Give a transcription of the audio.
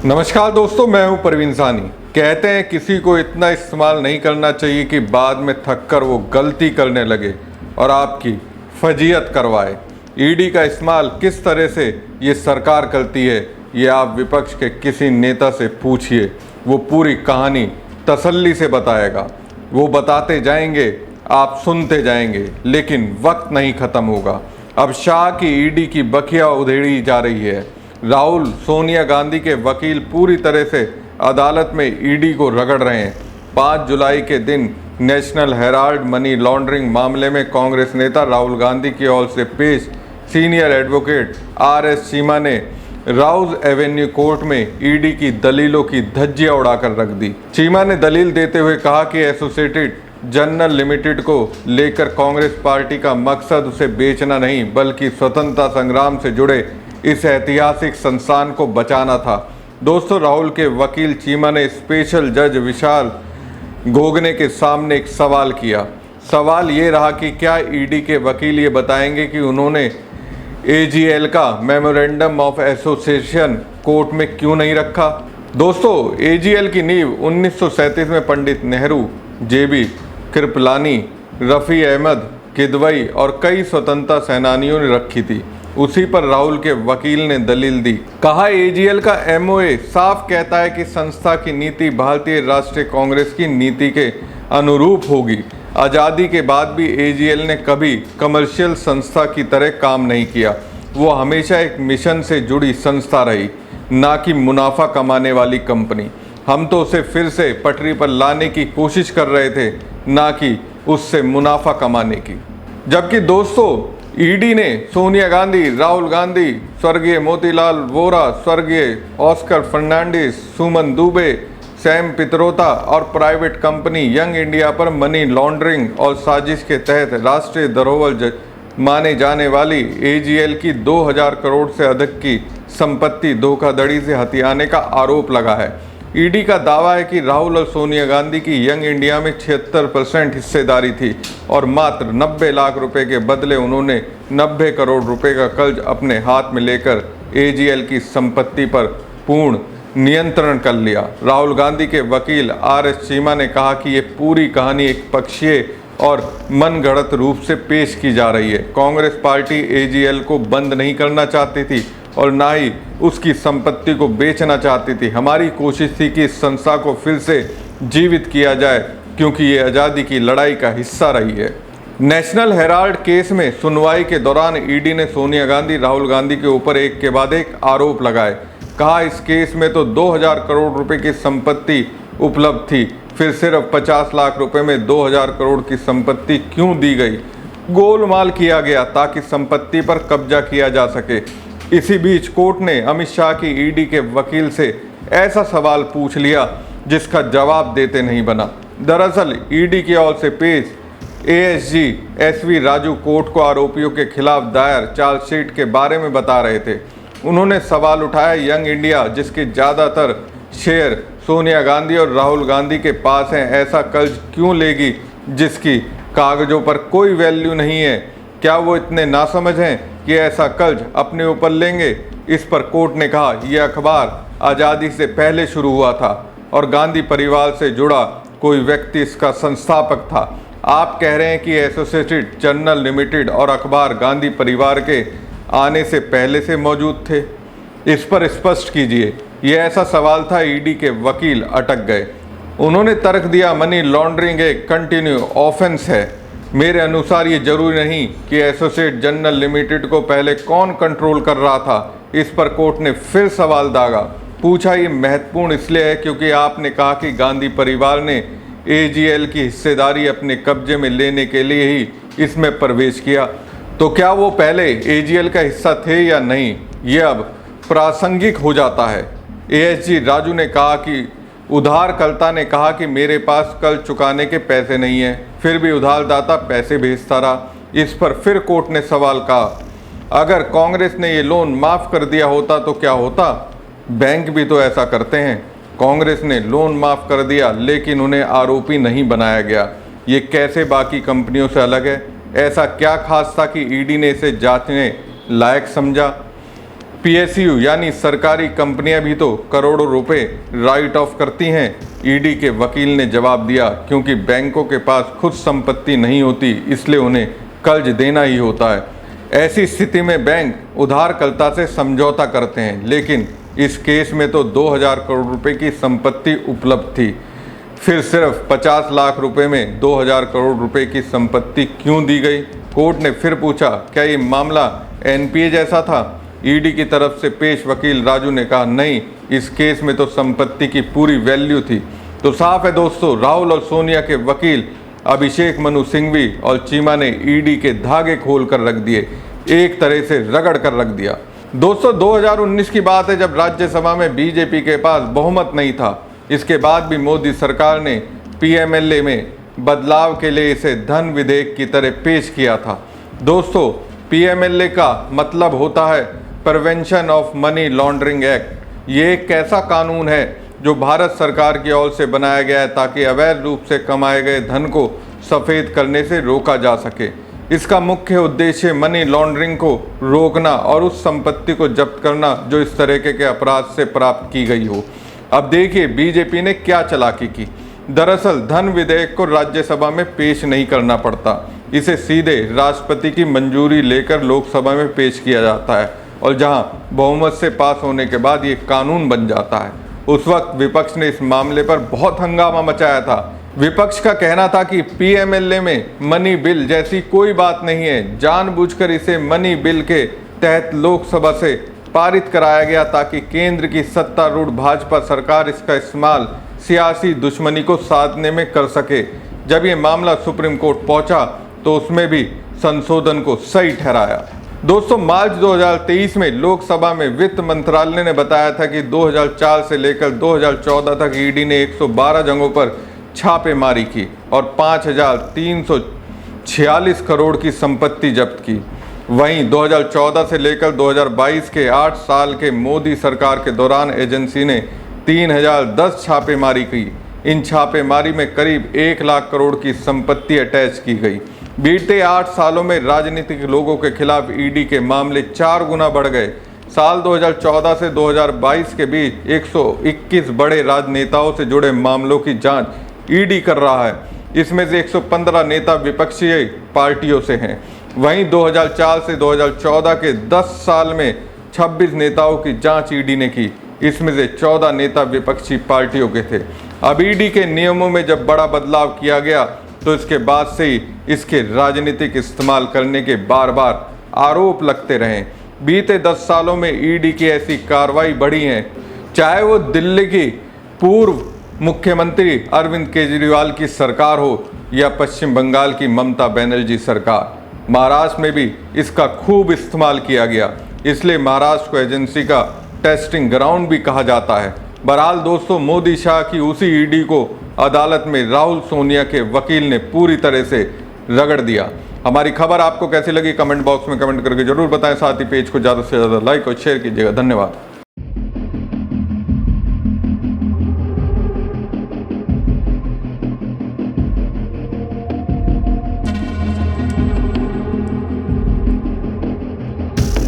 नमस्कार दोस्तों, मैं हूं परवीन सानी। कहते हैं किसी को इतना इस्तेमाल नहीं करना चाहिए कि बाद में थककर वो गलती करने लगे और आपकी फजीयत करवाए। ईडी का इस्तेमाल किस तरह से ये सरकार करती है, ये आप विपक्ष के किसी नेता से पूछिए, वो पूरी कहानी तसल्ली से बताएगा। वो बताते जाएंगे, आप सुनते जाएंगे, लेकिन वक्त नहीं ख़त्म होगा। अब शाह की ईडी की बखिया उधेड़ी जा रही है। राहुल सोनिया गांधी के वकील पूरी तरह से अदालत में ईडी को रगड़ रहे हैं। 5 जुलाई के दिन नेशनल हेराल्ड मनी लॉन्ड्रिंग मामले में कांग्रेस नेता राहुल गांधी की ओर से पेश सीनियर एडवोकेट RS चीमा ने राउज एवेन्यू कोर्ट में ईडी की दलीलों की धज्जियां उड़ाकर रख दी। चीमा ने दलील देते हुए कहा कि एसोसिएटेड जनरल लिमिटेड को लेकर कांग्रेस पार्टी का मकसद उसे बेचना नहीं, बल्कि स्वतंत्रता संग्राम से जुड़े इस ऐतिहासिक संस्थान को बचाना था। दोस्तों, राहुल के वकील चीमा ने स्पेशल जज विशाल गोगने के सामने एक सवाल किया। सवाल ये रहा कि क्या ईडी के वकील ये बताएंगे कि उन्होंने AGL का मेमोरेंडम ऑफ एसोसिएशन कोर्ट में क्यों नहीं रखा। दोस्तों, AGL की नींव 1937 में पंडित नेहरू, JB कृपलानी, रफ़ी अहमद किदवई और कई स्वतंत्रता सेनानियों ने रखी थी। उसी पर राहुल के वकील ने दलील दी। कहा, AGL का MOA साफ कहता है कि संस्था की नीति भारतीय राष्ट्रीय कांग्रेस की नीति के अनुरूप होगी। आज़ादी के बाद भी AGL ने कभी कमर्शियल संस्था की तरह काम नहीं किया। वो हमेशा एक मिशन से जुड़ी संस्था रही, ना कि मुनाफा कमाने वाली कंपनी। हम तो उसे फिर से पटरी पर लाने की कोशिश कर रहे थे, ना कि उससे मुनाफा कमाने की। जबकि दोस्तों, ईडी ने सोनिया गांधी, राहुल गांधी, स्वर्गीय मोतीलाल वोरा, स्वर्गीय ऑस्कर फर्नांडिस, सुमन दुबे, सैम पित्रोदा और प्राइवेट कंपनी यंग इंडिया पर मनी लॉन्ड्रिंग और साजिश के तहत राष्ट्रीय धरोहर माने जाने वाली AGL की 2000 करोड़ से अधिक की संपत्ति धोखाधड़ी से हथियाने का आरोप लगा है। ईडी का दावा है कि राहुल और सोनिया गांधी की यंग इंडिया में 76% हिस्सेदारी थी और मात्र 90 लाख रुपए के बदले उन्होंने 90 करोड़ रुपए का कर्ज अपने हाथ में लेकर AGL की संपत्ति पर पूर्ण नियंत्रण कर लिया। राहुल गांधी के वकील RS चीमा ने कहा कि ये पूरी कहानी एक पक्षीय और मनगढ़ंत रूप से पेश की जा रही है। कांग्रेस पार्टी AGL को बंद नहीं करना चाहती थी और ना ही उसकी संपत्ति को बेचना चाहती थी। हमारी कोशिश थी कि इस संस्था को फिर से जीवित किया जाए, क्योंकि ये आज़ादी की लड़ाई का हिस्सा रही है। नेशनल हेराल्ड केस में सुनवाई के दौरान ईडी ने सोनिया गांधी, राहुल गांधी के ऊपर एक के बाद एक आरोप लगाए। कहा, इस केस में तो 2000 करोड़ रुपए की संपत्ति उपलब्ध थी, फिर सिर्फ 50 लाख रुपए में 2000 करोड़ की संपत्ति क्यों दी गई। गोलमाल किया गया ताकि संपत्ति पर कब्जा किया जा सके। इसी बीच कोर्ट ने अमित शाह की ईडी के वकील से ऐसा सवाल पूछ लिया जिसका जवाब देते नहीं बना। दरअसल ईडी की ओर से पेश ASG SV राजू कोर्ट को आरोपियों के खिलाफ दायर चार्जशीट के बारे में बता रहे थे। उन्होंने सवाल उठाया, यंग इंडिया जिसके ज़्यादातर शेयर सोनिया गांधी और राहुल गांधी के पास हैं, ऐसा कर्ज क्यों लेगी जिसकी कागजों पर कोई वैल्यू नहीं है। क्या वो इतने नासमझ हैं कि ऐसा कर्ज अपने ऊपर लेंगे। इस पर कोर्ट ने कहा, यह अखबार आज़ादी से पहले शुरू हुआ था और गांधी परिवार से जुड़ा कोई व्यक्ति इसका संस्थापक था। आप कह रहे हैं कि एसोसिएटेड जनरल लिमिटेड और अखबार गांधी परिवार के आने से पहले से मौजूद थे। इस पर स्पष्ट कीजिए। यह ऐसा सवाल था। ईडी के वकील अटक गए। उन्होंने तर्क दिया, मनी लॉन्ड्रिंग एक कंटिन्यू ऑफेंस है। मेरे अनुसार ये जरूरी नहीं कि एसोसिएट जनरल लिमिटेड को पहले कौन कंट्रोल कर रहा था। इस पर कोर्ट ने फिर सवाल दागा। पूछा, ये महत्वपूर्ण इसलिए है क्योंकि आपने कहा कि गांधी परिवार ने AGL की हिस्सेदारी अपने कब्जे में लेने के लिए ही इसमें प्रवेश किया। तो क्या वो पहले AGL का हिस्सा थे या नहीं, ये अब प्रासंगिक हो जाता है। ASG राजू ने कहा कि उधारकर्ता ने कहा कि मेरे पास कर्ज चुकाने के पैसे नहीं हैं, फिर भी उधारदाता पैसे भेजता रहा। इस पर फिर कोर्ट ने सवाल कहा, अगर कांग्रेस ने ये लोन माफ़ कर दिया होता तो क्या होता। बैंक भी तो ऐसा करते हैं। कांग्रेस ने लोन माफ़ कर दिया लेकिन उन्हें आरोपी नहीं बनाया गया। ये कैसे बाकी कंपनियों से अलग है। ऐसा क्या खास था कि ईडी ने इसे जांचने लायक समझा। पीएसयू यानी सरकारी कंपनियां भी तो करोड़ों रुपए राइट ऑफ करती हैं। ईडी के वकील ने जवाब दिया, क्योंकि बैंकों के पास खुद संपत्ति नहीं होती, इसलिए उन्हें कर्ज देना ही होता है। ऐसी स्थिति में बैंक उधारकर्ता से समझौता करते हैं, लेकिन इस केस में तो 2000 करोड़ रुपए की संपत्ति उपलब्ध थी। फिर सिर्फ 50 लाख रुपए में 2000 करोड़ रुपए की संपत्ति क्यों दी गई? कोर्ट ने फिर पूछा, क्या ये मामला एनपीए जैसा था? ईडी की तरफ से पेश वकील राजू ने कहा, नहीं, इस केस में तो संपत्ति की पूरी वैल्यू थी। तो साफ है दोस्तों, राहुल और सोनिया के वकील अभिषेक मनु सिंघवी और चीमा ने ईडी के धागे खोल कर रख दिए, एक तरह से रगड़ कर रख दिया। दोस्तों 2019 की बात है, जब राज्यसभा में बीजेपी के पास बहुमत नहीं था। इसके बाद भी मोदी सरकार ने पीएमएलए में बदलाव के लिए इसे धन विधेयक की तरह पेश किया था। दोस्तों पीएमएलए का मतलब होता है prevention of money laundering act. ये एक ऐसा कानून है जो भारत सरकार की ओर से बनाया गया है ताकि अवैध रूप से कमाए गए धन को सफ़ेद करने से रोका जा सके। इसका मुख्य उद्देश्य मनी लॉन्ड्रिंग को रोकना और उस संपत्ति को जब्त करना जो इस तरह के अपराध से प्राप्त की गई हो। अब देखिए बीजेपी ने क्या चालाकी की। दरअसल धन विधेयक को राज्यसभा में पेश नहीं करना पड़ता, इसे सीधे राष्ट्रपति की मंजूरी लेकर लोकसभा में पेश किया जाता है और जहां बहुमत से पास होने के बाद ये कानून बन जाता है। उस वक्त विपक्ष ने इस मामले पर बहुत हंगामा मचाया था। विपक्ष का कहना था कि पीएमएलए में मनी बिल जैसी कोई बात नहीं है, जानबूझकर इसे मनी बिल के तहत लोकसभा से पारित कराया गया ताकि केंद्र की सत्तारूढ़ भाजपा सरकार इसका इस्तेमाल सियासी दुश्मनी को साधने में कर सके। जब ये मामला सुप्रीम कोर्ट पहुंचा तो उसमें भी संशोधन को सही ठहराया। दोस्तों मार्च 2023 में लोकसभा में वित्त मंत्रालय ने बताया था कि 2004 से लेकर 2014 तक ईडी ने 112 जगहों पर छापेमारी की और 5346 करोड़ की संपत्ति जब्त की। वहीं 2014 से लेकर 2022 के 8 साल के मोदी सरकार के दौरान एजेंसी ने 3010 छापेमारी की। इन छापेमारी में करीब 1 लाख करोड़ की संपत्ति अटैच की गई। बीते 8 सालों में राजनीतिक लोगों के खिलाफ ईडी के मामले 4 गुना बढ़ गए। साल 2014 से 2022 के बीच 121 बड़े राजनेताओं से जुड़े मामलों की जांच ईडी कर रहा है। इसमें से 115 नेता विपक्षी पार्टियों से हैं। वहीं 2004 से 2014 के 10 साल में 26 नेताओं की जांच ईडी ने की। इसमें से 14 नेता विपक्षी पार्टियों के थे। अब ईडी के नियमों में जब बड़ा बदलाव किया गया तो इसके बाद से ही इसके राजनीतिक इस्तेमाल करने के बार बार आरोप लगते रहे। बीते 10 सालों में ईडी की ऐसी कार्रवाई बढ़ी है, चाहे वो दिल्ली की पूर्व मुख्यमंत्री अरविंद केजरीवाल की सरकार हो या पश्चिम बंगाल की ममता बनर्जी सरकार। महाराष्ट्र में भी इसका खूब इस्तेमाल किया गया, इसलिए महाराष्ट्र को एजेंसी का टेस्टिंग ग्राउंड भी कहा जाता है। बहरहाल दोस्तों मोदी शाह की उसी ईडी को अदालत में राहुल सोनिया के वकील ने पूरी तरह से रगड़ दिया। हमारी खबर आपको कैसी लगी कमेंट बॉक्स में कमेंट करके जरूर बताएं। साथ ही पेज को ज़्यादा से ज़्यादा लाइक और शेयर कीजिएगा। धन्यवाद।